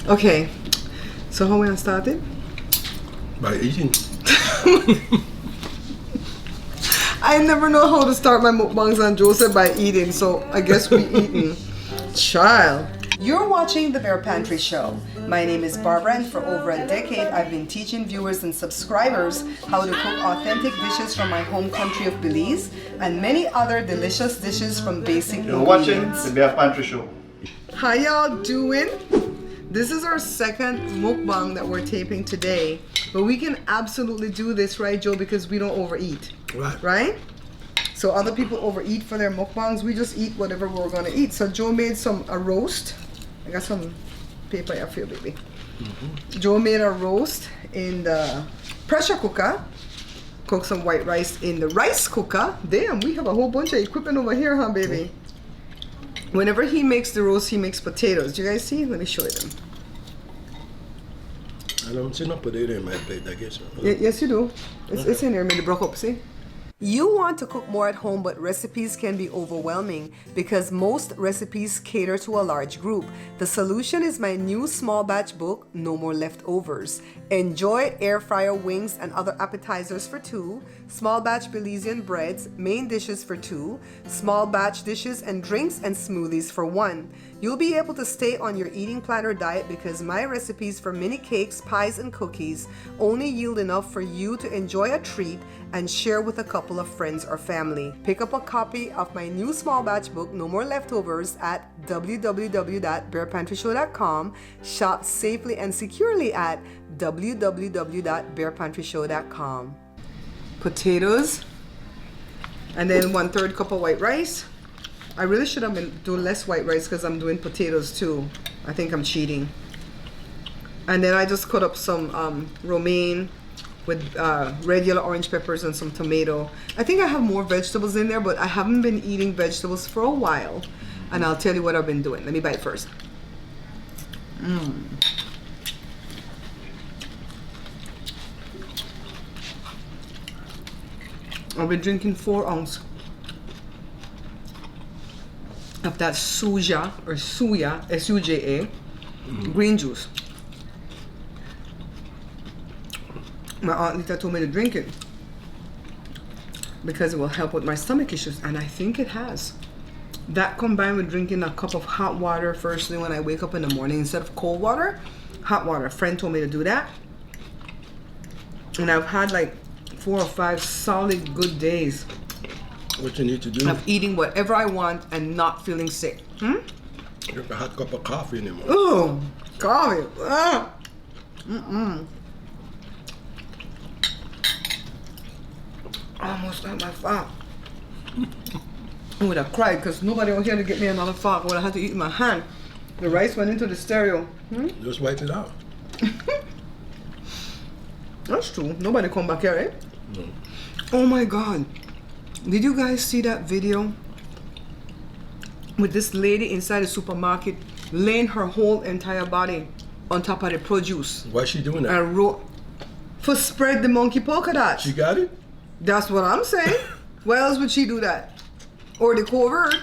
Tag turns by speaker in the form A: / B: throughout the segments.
A: Okay, so how we gonna start it?
B: By eating.
A: I never know how to start my mukbangs, and Joe said by eating, so I guess we eating. Child. You're watching the Bear Pantry Show. My name is Barbara, and for over a decade I've been teaching viewers and subscribers how to cook authentic dishes from my home country of Belize and many other delicious dishes from basic
C: You're watching
A: ingredients.
C: the Bear Pantry Show.
A: How y'all doing? This is our second mukbang that we're taping today, but we can absolutely do this, right, Joe? Because we don't overeat, right? So other people overeat for their mukbangs. We just eat whatever we're gonna eat. So Joe made a roast. I got some paper here for you, baby. Joe made a roast in the pressure cooker. Cook some white rice in the rice cooker. Damn, we have a whole bunch of equipment over here, huh, baby? Whenever he makes the roast, he makes potatoes. Do you guys see? Let me show you them.
B: I don't see no potato in my plate, I guess.
A: Yes, you do. It's in there, maybe broke up, see? You want to cook more at home, but recipes can be overwhelming because most recipes cater to a large group. The solution is my new small batch book, No More Leftovers. Enjoy air fryer wings and other appetizers for 2, small batch Belizean breads, main dishes for 2, small batch dishes and drinks and smoothies for 1. You'll be able to stay on your eating planner diet because my recipes for mini cakes, pies, and cookies only yield enough for you to enjoy a treat and share with a couple of friends or family. Pick up a copy of my new small batch book, No More Leftovers, at www.barepantryshow.com. Shop safely and securely at www.barepantryshow.com. Potatoes, and then 1/3 cup of white rice. I really should have been doing less white rice because I'm doing potatoes too. I think I'm cheating. And then I just cut up some romaine with regular orange peppers and some tomato. I think I have more vegetables in there, but I haven't been eating vegetables for a while. And I'll tell you what I've been doing. Let me bite first. I've been drinking 4 ounces of that suja or suya, S-U-J-A, green juice. My aunt Lita told me to drink it because it will help with my stomach issues, and I think it has. That combined with drinking a cup of hot water first thing when I wake up in the morning instead of cold water, hot water. A friend told me to do that, and I've had like 4 or 5 solid good days.
B: What you need to do?
A: Of eating whatever I want and not feeling sick.
B: Drink a hot cup of coffee in the morning.
A: Oh, coffee. I almost got my fork. I would have cried because nobody was here to get me another fork. I would have had to eat in my hand. The rice went into the stereo.
B: Just wipe it out.
A: That's true. Nobody come back here, eh?
B: No.
A: Oh my God. Did you guys see that video with this lady inside the supermarket laying her whole entire body on top of the produce?
B: Why is she doing that?
A: And wrote, for spread the monkey polka dots.
B: She got it?
A: That's what I'm saying. Why else would she do that? Or the covert.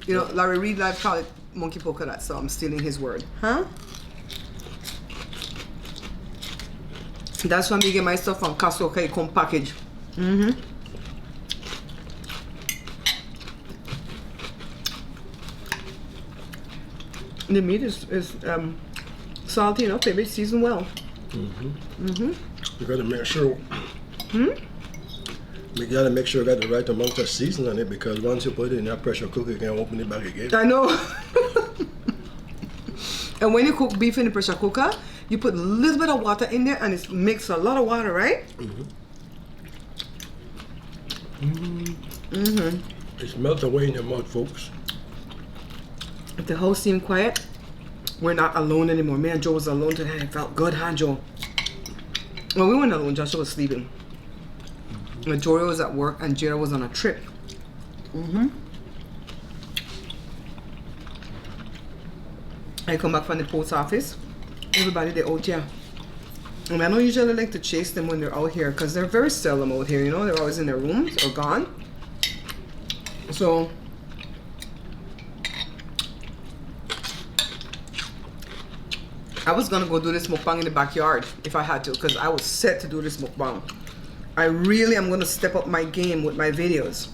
A: You know, Larry Reid Live call it monkey polka dots, so I'm stealing his word. Huh? That's why I get my stuff from Costco, okay, come package. The meat is salty enough, baby. Seasoned well.
B: You gotta make sure. You gotta make sure you got the right amount of seasoning on it, because once you put it in that pressure cooker, you can open it back again.
A: I know. And when you cook beef in the pressure cooker, you put a little bit of water in there, and it makes a lot of water, right?
B: It melts away in your mouth, folks.
A: If the house seemed quiet, we're not alone anymore. Me and Joe was alone today. It felt good, huh, Joe? Well, we weren't alone. Joshua was sleeping. And Jory was at work, and Jada was on a trip. I come back from the post office. Everybody, they out here. And I don't usually like to chase them when they're out here, because they're very seldom out here, you know? They're always in their rooms or gone. So I was gonna go do this mukbang in the backyard if I had to, because I was set to do this mukbang. I really am gonna step up my game with my videos.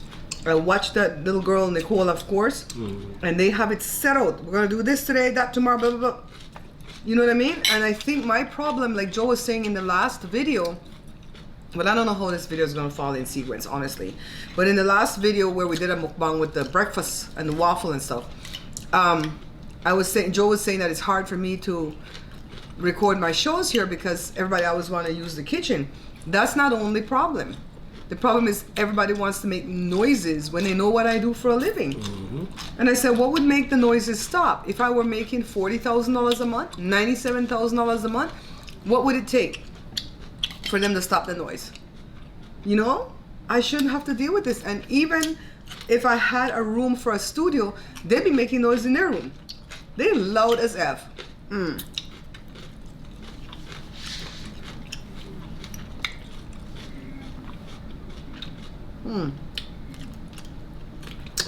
A: I watched that little girl Nicole, of course, and they have it set out. We're gonna do this today, that tomorrow, blah blah blah. You know what I mean? And I think my problem, like Joe was saying in the last video, but I don't know how this video is gonna fall in sequence, honestly. But in the last video where we did a mukbang with the breakfast and the waffle and stuff, I was saying, Joe was saying that it's hard for me to record my shows here because everybody always want to use the kitchen. That's not the only problem. The problem is everybody wants to make noises when they know what I do for a living. And I said, what would make the noises stop? If I were making $40,000 a month, $97,000 a month, what would it take for them to stop the noise? You know, I shouldn't have to deal with this. And even if I had a room for a studio, they'd be making noise in their room. They're loud as F.
B: A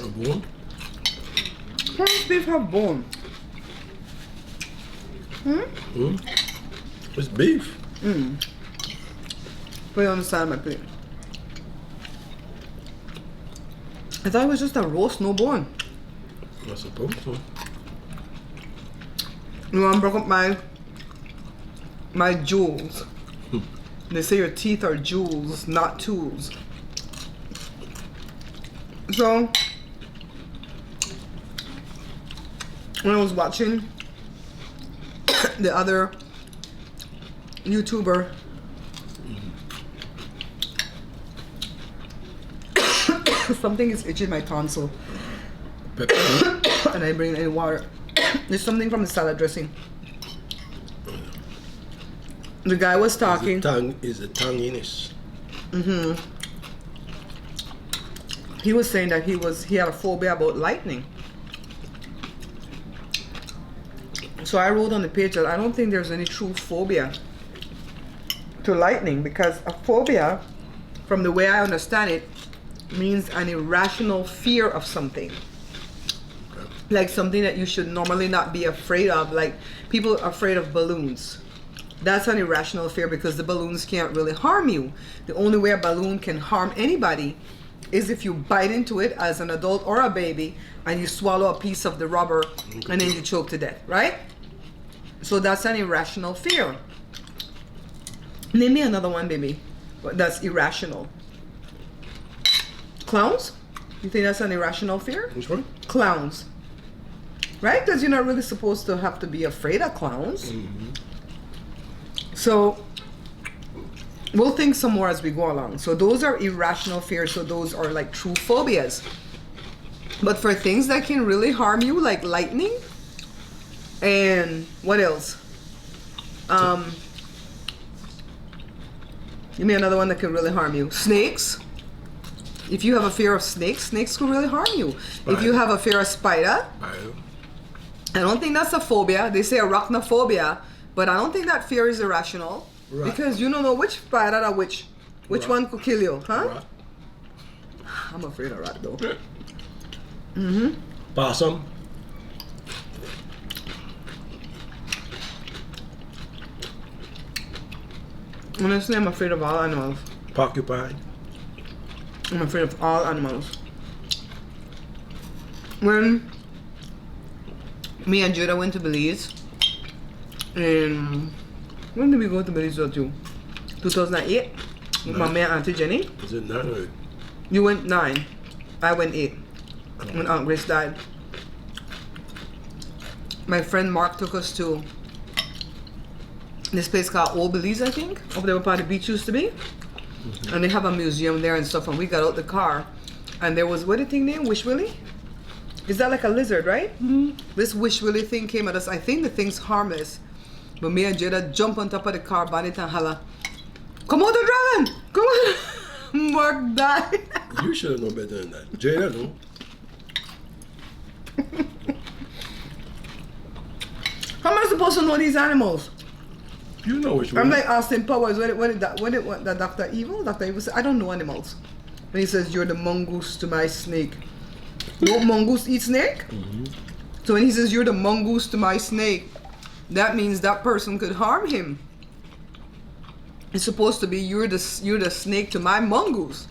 B: bone?
A: How beef have bone?
B: It's beef.
A: Put it on the side of my plate. I thought it was just a roast, no bone.
B: I suppose so.
A: You want to break up my jewels. They say your teeth are jewels, not tools. So, when I was watching the other YouTuber, something is itching my tonsil.
B: Pepper.
A: And I bring any water. There's something from the salad dressing. The guy was talking.
B: Is the tongueiness.
A: He was saying that he had a phobia about lightning. So I wrote on the page that I don't think there's any true phobia to lightning, because a phobia, from the way I understand it, means an irrational fear of something. Like something that you should normally not be afraid of. Like people are afraid of balloons. That's an irrational fear because the balloons can't really harm you. The only way a balloon can harm anybody is if you bite into it as an adult or a baby and you swallow a piece of the rubber and then you choke to death, right? So that's an irrational fear. Name me another one, baby, that's irrational. Clowns? You think that's an irrational fear?
B: Which one?
A: Clowns. Right? Because you're not really supposed to have to be afraid of clowns. So we'll think some more as we go along. So those are irrational fears. So those are like true phobias. But for things that can really harm you, like lightning, and what else? Give me another one that can really harm you. Snakes. If you have a fear of snakes, snakes can really harm you. If you have a fear of spider, I don't think that's a phobia. They say arachnophobia, but I don't think that fear is irrational.
B: Right.
A: Because you don't know which spider or which one could kill you, huh?
B: Rat.
A: I'm afraid of rat though.
B: Possum.
A: Honestly, I'm afraid of all animals.
B: Porcupine.
A: I'm afraid of all animals. When me and Jada went to Belize, and when did we go to Belize with you? 2008? With my man Auntie Jenny?
B: Is it 9 or 8?
A: You went 9. I went 8. When Aunt Grace died. My friend Mark took us to this place called Old Belize, I think, over there where part of the beach used to be. And they have a museum there and stuff, and we got out the car and there was, what the thing named? Wish Willie? Is that like a lizard, right? This Wish Willie thing came at us. I think the thing's harmless, but me and Jada jump on top of the car, bonnet and holla, "Come on, the dragon! Come on!" Mark died.
B: You should have known better than that. Jada, no.
A: How am I supposed to know these animals?
B: You know which one.
A: I'm like Austin Powers. What did Dr. Evil? Dr. Evil said, I don't know animals. And he says, "You're the mongoose to my snake." Don't mongoose eat snake? So when he says, "You're the mongoose to my snake," that means that person could harm him. It's supposed to be you're the snake to my mongoose.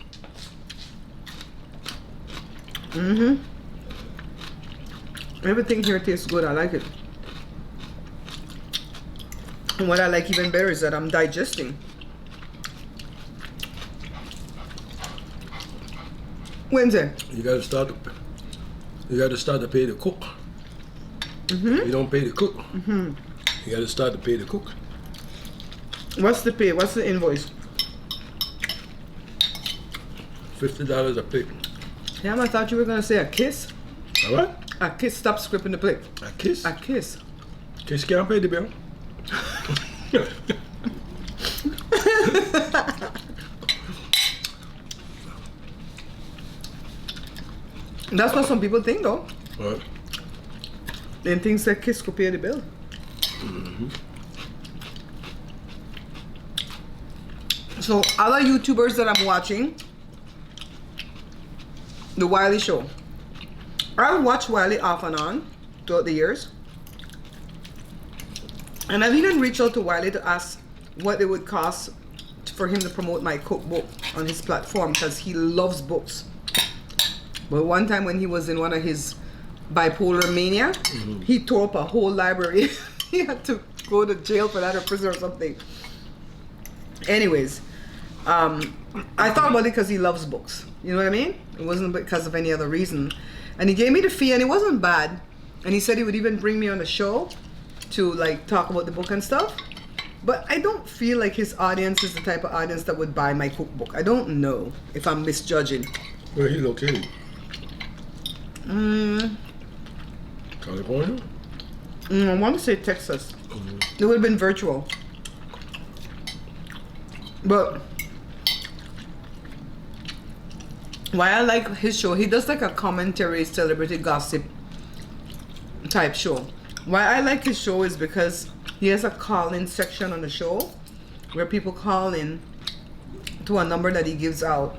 A: Everything here tastes good. I like it. And what I like even better is that I'm digesting. Wednesday.
B: You gotta start to pay the cook. You don't pay the cook. You gotta start to pay the cook.
A: What's the pay? What's the invoice?
B: $50 a plate.
A: Damn, I thought you were gonna say a kiss.
B: All right?
A: A kiss. Stop scripting the plate.
B: A kiss?
A: A kiss.
B: Kiss can't pay the bill.
A: That's what some people think, though.
B: What?
A: They think that kiss could pay the bill. So, other YouTubers that I'm watching, the Wiley Show. I've watched Wiley off and on throughout the years. And I've even reached out to Wiley to ask what it would cost for him to promote my cookbook on his platform, because he loves books. But one time when he was in one of his bipolar mania, he tore up a whole library. He had to go to jail for that, or prison or something. Anyways, I thought about it because he loves books. You know what I mean? It wasn't because of any other reason. And he gave me the fee, and it wasn't bad. And he said he would even bring me on the show to like talk about the book and stuff. But I don't feel like his audience is the type of audience that would buy my cookbook. I don't know if I'm misjudging.
B: Where he located? California?
A: I want to say Texas. It would have been virtual. But why I like his show, he does like a commentary, celebrity gossip type show. Why I like his show is because he has a call-in section on the show where people call in to a number that he gives out.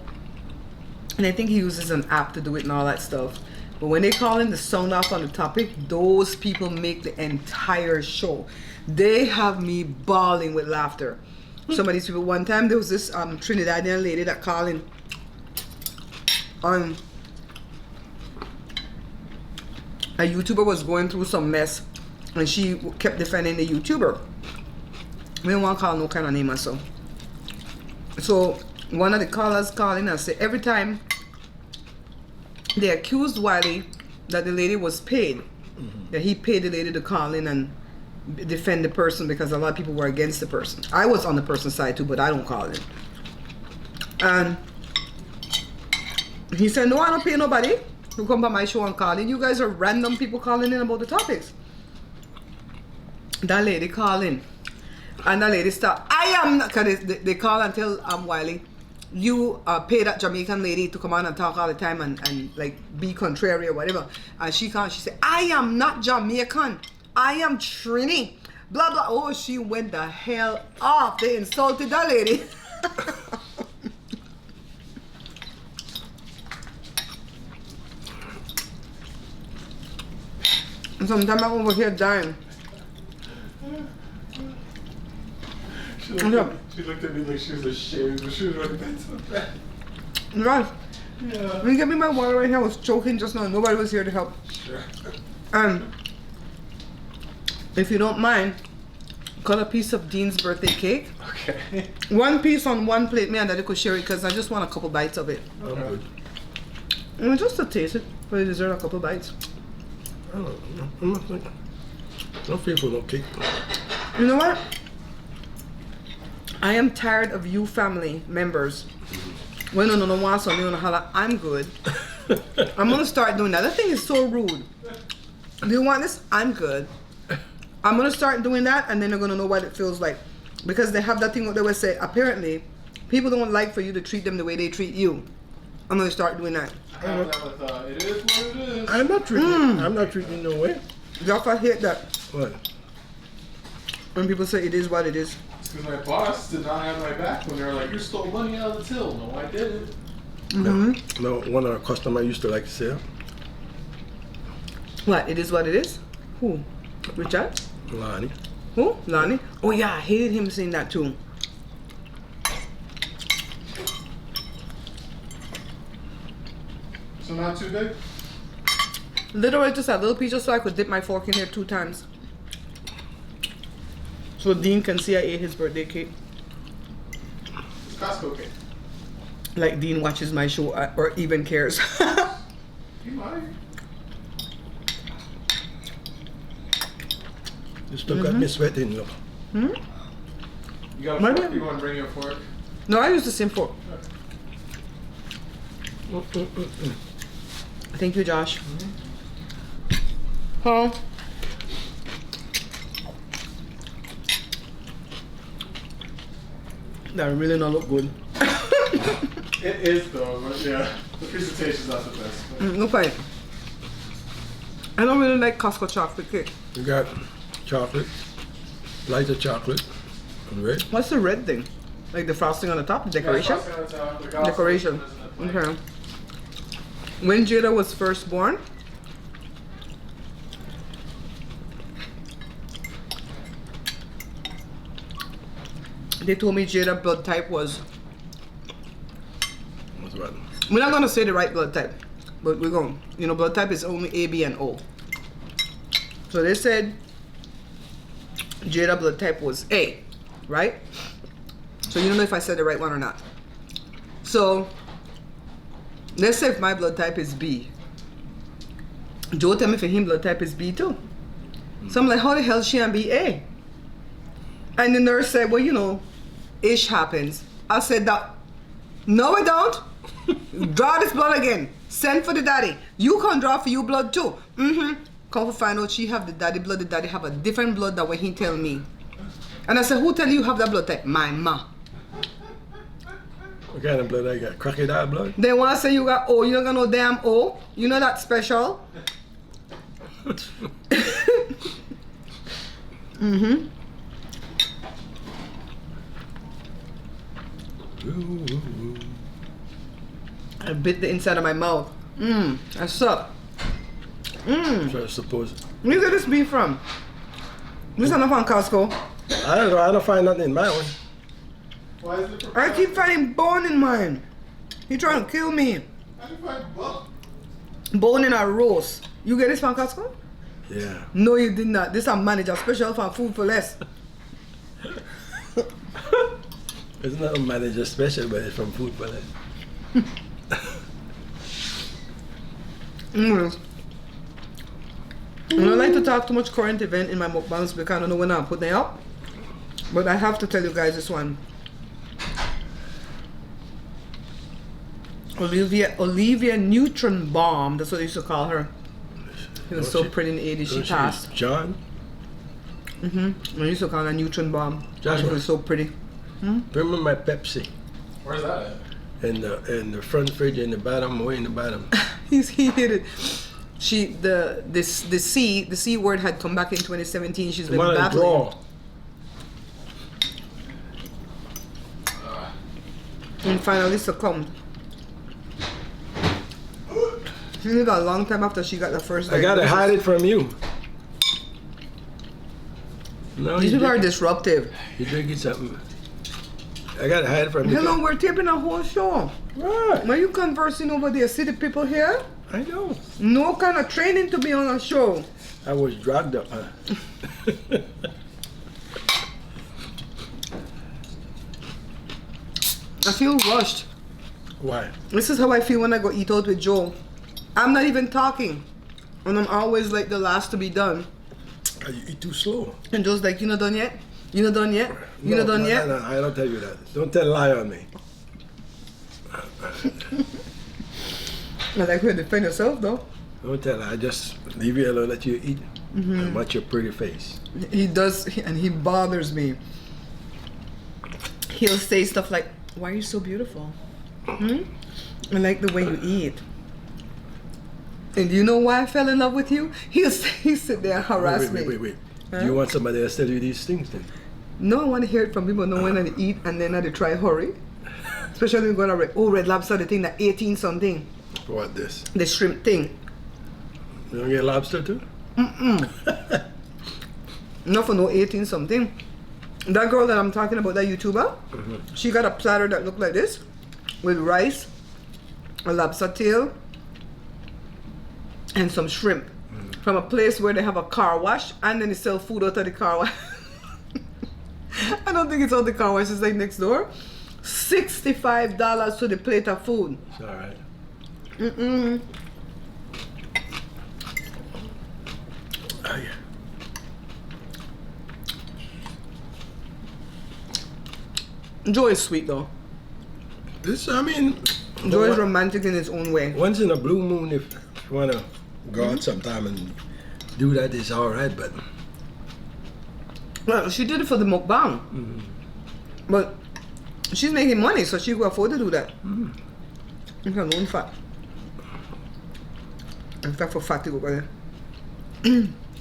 A: And I think he uses an app to do it and all that stuff. But when they call in the sound off on the topic, those people make the entire show. They have me bawling with laughter. Some of these people, one time there was this Trinidadian lady that called in on a YouTuber was going through some mess, and she kept defending the YouTuber. We don't want to call no kind of name or so. So one of the callers called in and said every time they accused Wiley that the lady was paid, that he paid the lady to call in and defend the person, because a lot of people were against the person. I was on the person's side too, but I don't call in. And he said, no, I don't pay nobody to come by my show and call in. You guys are random people calling in about the topics. That lady called in, and that lady stopped. I am not, because they call and tell Wiley, you pay that Jamaican lady to come on and talk all the time and like be contrary or whatever. And she can't. She said, I am not Jamaican. I am Trini. Blah, blah. Oh, she went the hell off. They insulted that lady. And sometimes I'm over here dying.
C: She looked at me like she was ashamed, but she was like, that's so bad.
A: Right.
C: Yeah.
A: When you get me my water right here, I was choking just now. Nobody was here to help.
C: Sure.
A: If you don't mind, cut a piece of Dean's birthday cake.
C: Okay.
A: One piece on one plate, me and Daddy could share it, because I just want a couple bites of it.
B: I'm good.
A: And just to taste it, but you deserve a couple bites.
B: I don't know. I'm not thinking. No feel for no cake.
A: You know what? I am tired of you family members. When no want something, you know, holla, I'm good. I'm gonna start doing that. That thing is so rude. Do you want this? I'm good. I'm gonna start doing that, and then they're gonna know what it feels like, because they have that thing what they would say. Apparently, people don't like for you to treat them the way they treat you. I'm gonna start doing that.
C: I have that with, it is what it is.
B: I'm not treating no way.
A: Y'all I hate that
B: What?
A: when people say it is what it is.
C: Because my boss did not have my back when they were like, you stole money out of the till. No, I didn't.
B: No, one of our customers used to like to say,
A: What? It is what it is? Who? Richard?
B: Lonnie.
A: Who? Lonnie? Oh yeah, I hated him saying that too.
C: So not too big?
A: Literally just a little piece just so I could dip my fork in there 2 times. So Dean can see I ate his birthday cake.
C: Costco cake.
A: Like Dean watches my show or even cares.
C: You might.
B: You still got me sweating, look.
C: You got a
A: Maybe
C: fork? You want to bring your fork?
A: No, I use the same fork. Thank you, Josh. Huh? That really not look good.
C: It is though, but yeah, the presentation's not the best. But.
A: Look like I don't really like Costco chocolate cake.
B: You got chocolate, lighter chocolate, and red.
A: What's the red thing? Like the frosting on the top, the decoration?
C: Yeah, frosting on top, the Costco
A: Decoration.
C: isn't it?
A: Okay. When Jada was first born, they told me Jada blood type was.
B: What's that?
A: We're not gonna say the right blood type, but we're going. You know, blood type is only A, B, and O. So they said Jada blood type was A, right? So you don't know if I said the right one or not. So let's say if my blood type is B. Joe tell me if him blood type is B too. So I'm like, how the hell she and be A? And the nurse said, well, you know, ish happens. I said that, no it don't. Draw this blood again. Send for the daddy. You can draw for you blood too. Come to find out she have the daddy blood. The daddy have a different blood than what he tell me. And I said, who tell you have that blood type? My ma.
B: What kind of blood I got? Crocodile blood?
A: They want to say you got O. You don't got no damn O. You know that special. I bit the inside of my mouth. That suck.
B: So I suppose.
A: Where you get this beef from? This is not from Costco.
B: I don't know. I don't find nothing in my one.
C: Why is it?
A: I keep finding bone in mine. He trying to kill me.
C: How do you find buck?
A: Bone in a roast. You get this from Costco?
B: Yeah.
A: No, you did not. This is a manager special for Food for Less.
B: It's not a manager special, but it's from Food for Less.
A: I don't like to talk too much current event in my mukbangs because I don't know when I'm putting it up. But I have to tell you guys this one. Olivia Neutron Bomb, that's what they used to call her. She was so pretty in the 80s, she passed.
B: John?
A: I used to call her Neutron Bomb.
B: Joshua.
A: She was so pretty.
B: Remember my Pepsi?
C: Where's that at?
B: In the front fridge in the bottom, way in the bottom.
A: He hit it. The C word had come back in 2017. She's been battling. And finally succumbed. She lived a long time after she got the first.
B: I gotta hide it from you. No,
A: These people are disruptive.
B: You're drinking something. I gotta hide it from you.
A: Hello, we're taping a whole show.
B: Right.
A: Why are you conversing over there? See the people here?
B: I know.
A: No kind of training to be on a show.
B: I was drugged up, huh?
A: I feel rushed.
B: Why?
A: This is how I feel when I go eat out with Joe. I'm not even talking. And I'm always like the last to be done.
B: You eat too slow.
A: And Joe's like, you not done yet? You not done yet? You not done yet?
B: No, I don't tell you that. Don't tell a lie on me.
A: I like you defend yourself though.
B: Don't tell her. I just leave you alone, let you eat. And watch your pretty face.
A: He does, and he bothers me. He'll say stuff like, why are you so beautiful? I like the way you eat. And do you know why I fell in love with you? He'll sit there and harass me.
B: Wait. Do you want somebody else to tell you these things then?
A: No, I want to hear it from people. No when they eat and then they try hurry. Especially when going to Red Lobster, the thing that 18 something.
B: What this?
A: The shrimp thing.
B: You don't get lobster too?
A: Not for no 18 something. That girl that I'm talking about, that YouTuber, she got a platter that looked like this with rice, a lobster tail, and some shrimp from a place where they have a car wash, and then they sell food out of the car wash. I don't think it's out the car wash, it's like next door. $65 for the plate of food.
B: It's alright. Oh, yeah.
A: Joe is sweet though.
B: This, I mean,
A: Joe is romantic in its own way.
B: once in a blue moon, if you want to go out sometime and do that, it's alright, but
A: Well, she did it for the mukbang. But she's making money, so she can afford to do that. It's her own fat. In fact, for fat to go by there.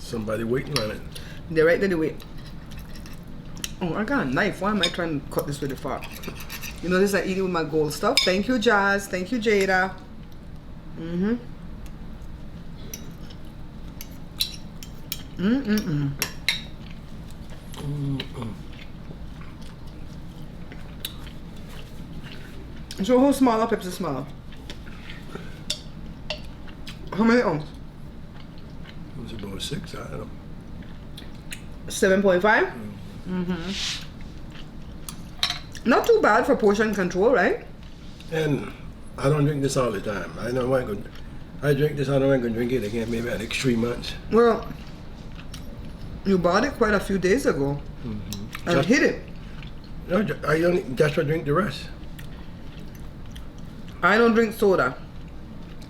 B: somebody waiting on it.
A: They're right there to wait. Oh, I got a knife. Why am I trying to cut this with a fork? You know this, I eat it with my gold stuff. Thank you, Jazz. Thank you, Jada. So how smaller Pepsi smaller? How many ounce?
B: It's about 6, I don't know.
A: 7.5? Not too bad for portion control, right?
B: And I don't drink this all the time. I know I'm going. I drink this. I know I'm going to drink it again. Maybe at next 3 months.
A: Well, you bought it quite a few days ago and hid it.
B: No, I only just drink the rest.
A: I don't drink soda.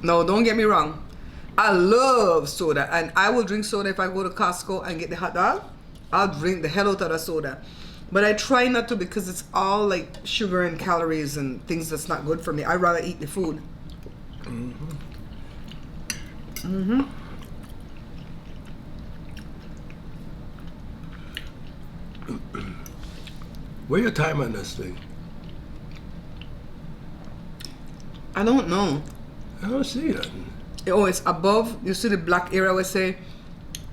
A: No, don't get me wrong. I love soda, and I will drink soda if I go to Costco and get the hot dog. I'll drink the hell out of the soda. But I try not to because it's all like sugar and calories and things that's not good for me. I'd rather eat the food.
B: Where your time on this thing?
A: I don't know.
B: I don't see it.
A: Oh, it's above. You see the black area where say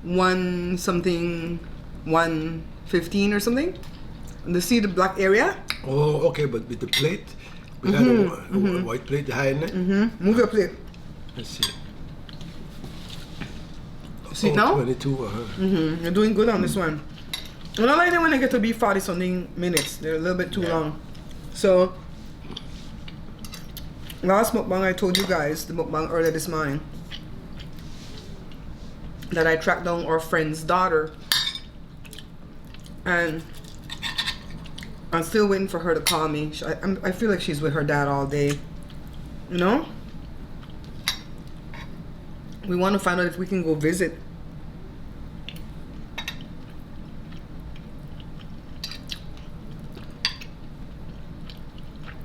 A: 1 something, 115 or something? You see the black area?
B: Oh, okay, but with the plate, we got a white plate hiding it.
A: Move your plate.
B: Let's see.
A: See now?
B: 22.
A: You're doing good on this one. I don't like them when they get to be 40 something minutes. They're a little bit too long. So, last mukbang I told you guys, the mukbang earlier this morning, that I tracked down our friend's daughter. And I'm still waiting for her to call me. I feel like she's with her dad all day. You know? We want to find out if we can go visit.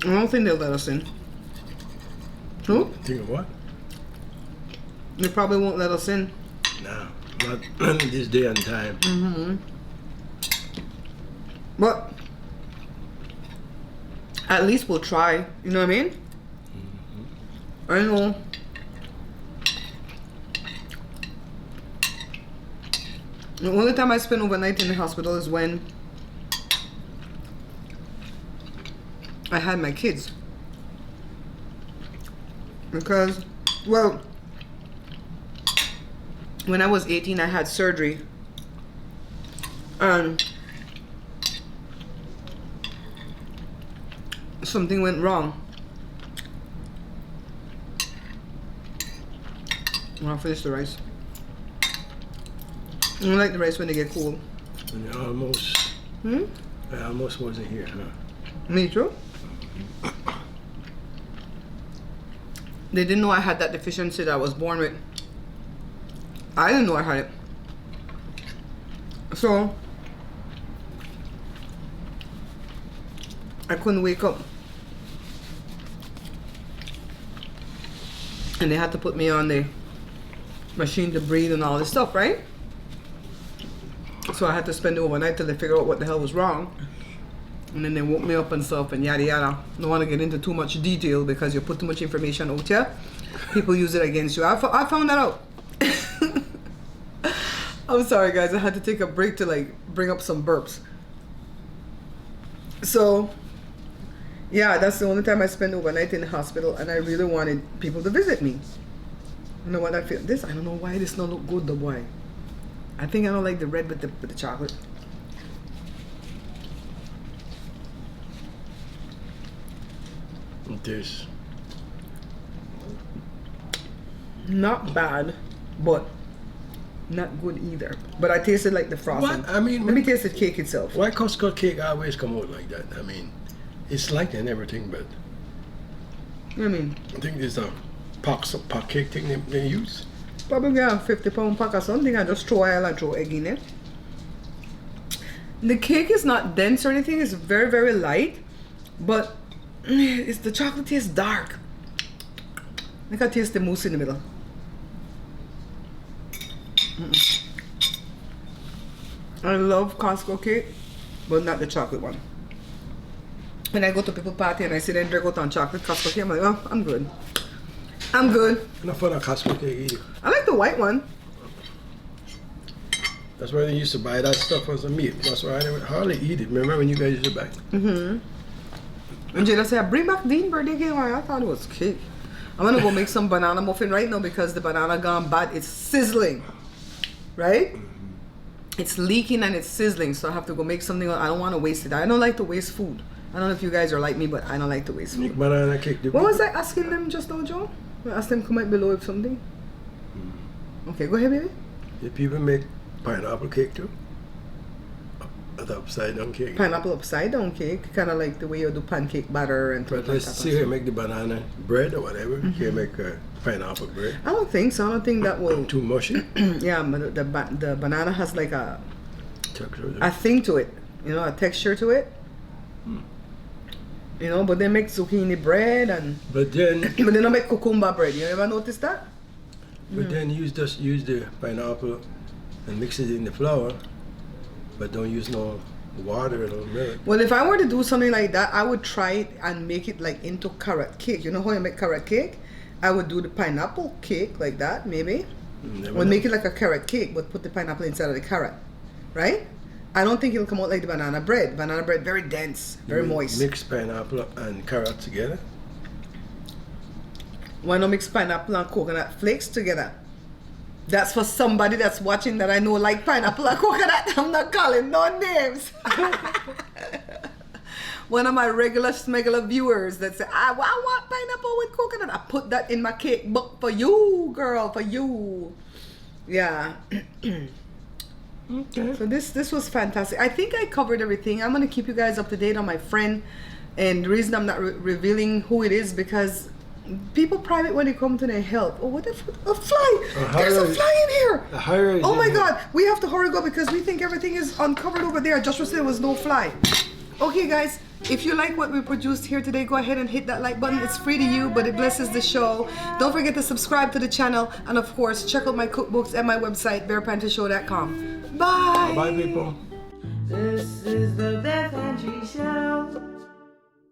A: I don't think they'll let us in. Who?
B: Think of what?
A: They probably won't let us in.
B: No, not this day and time.
A: But at least we'll try. You know what I mean? I know. The only time I spent overnight in the hospital is when I had my kids. Because, well, when I was 18, I had surgery. And something went wrong. I'll finish the rice. I don't like the rice when they get cold.
B: And you almost, I almost wasn't here, huh?
A: Me too. They didn't know I had that deficiency that I was born with. I didn't know I had it. So, I couldn't wake up. And they had to put me on the machine to breathe and all this stuff, right? So I had to spend the overnight till they figure out what the hell was wrong. And then they woke me up and stuff and yada yada. Don't want to get into too much detail because you put too much information out here. People use it against you. I found that out. I'm sorry, guys. I had to take a break to like bring up some burps. So, yeah, that's the only time I spent overnight in the hospital, and I really wanted people to visit me. You know what I feel? This, I don't know why this don't look good, though, boy. I think I don't like the red with the chocolate.
B: It tastes
A: not bad, but not good either. But I tasted like the frosting.
B: What? I mean,
A: let me taste the cake itself.
B: Why Costco cake always come out like that? I mean, it's light and everything, but
A: I mean,
B: I think there's a pack cake thing they use.
A: Probably a 50-pound pack or something. I just throw oil and throw egg in it. The cake is not dense or anything. It's very, very light, but it's the chocolate tastes dark. I can taste the mousse in the middle. I love Costco cake, but not the chocolate one. When I go to people party and I sit there and drink out on chocolate Costco cake, I'm like, oh, I'm good. I'm good.
B: Not for the Costco cake either.
A: I like the white one.
B: That's why they used to buy that stuff as a meat. That's why I hardly eat it. Remember when you guys used to buy?
A: And Jada said, bring back Dean birthday cake. I thought it was cake. I'm gonna go make some banana muffin right now because the banana gone bad. It's sizzling, right? It's leaking and it's sizzling, so I have to go make something. I don't want to waste it. I don't like to waste food. I don't know if you guys are like me, but I don't like to waste food.
B: Make banana cake.
A: What was I asking them just now, Joe? I asked them to comment below if something. Okay, go ahead, baby.
B: Did people make pineapple cake too? The upside down cake.
A: Pineapple upside down cake, kind of like the way you do pancake batter and.
B: But let's see here, make the banana bread or whatever. Here, make pineapple bread.
A: I don't think so. I don't think that will.
B: Too mushy.
A: Yeah, but the banana has like a
B: Texture.
A: a thing to it, you know, a texture to it. You know, but they make zucchini bread and.
B: But then.
A: But they don't make cucumber bread. You ever notice that?
B: But then use the pineapple and mix it in the flour, but don't use no water or milk.
A: Well, if I were to do something like that, I would try it and make it like into carrot cake. You know how you make carrot cake? I would do the pineapple cake like that, maybe. Would make it like a carrot cake, but put the pineapple inside of the carrot, right? I don't think it'll come out like the banana bread. Banana bread, very dense, very moist.
B: Mix pineapple and carrot together.
A: Why not mix pineapple and coconut flakes together? That's for somebody that's watching that I know like pineapple and coconut. I'm not calling no names. One of my regular smuggler viewers that say, I want pineapple with coconut. I put that in my cake book for you, girl, for you. Yeah.
B: Okay.
A: So this was fantastic. I think I covered everything. I'm going to keep you guys up to date on my friend. And the reason I'm not revealing who it is because people private when they come to their health. Oh, what the a fly! There's a fly in here! Oh my God! We have to hurry go because we think everything is uncovered over there. Joshua said there was no fly. Okay, guys. If you like what we produced here today, go ahead and hit that like button. It's free to you, but it blesses the show. Don't forget to subscribe to the channel. And of course, check out my cookbooks and my website, barepantryshow.com. Bye!
B: Bye, people.
D: This is the Bare Pantry Show.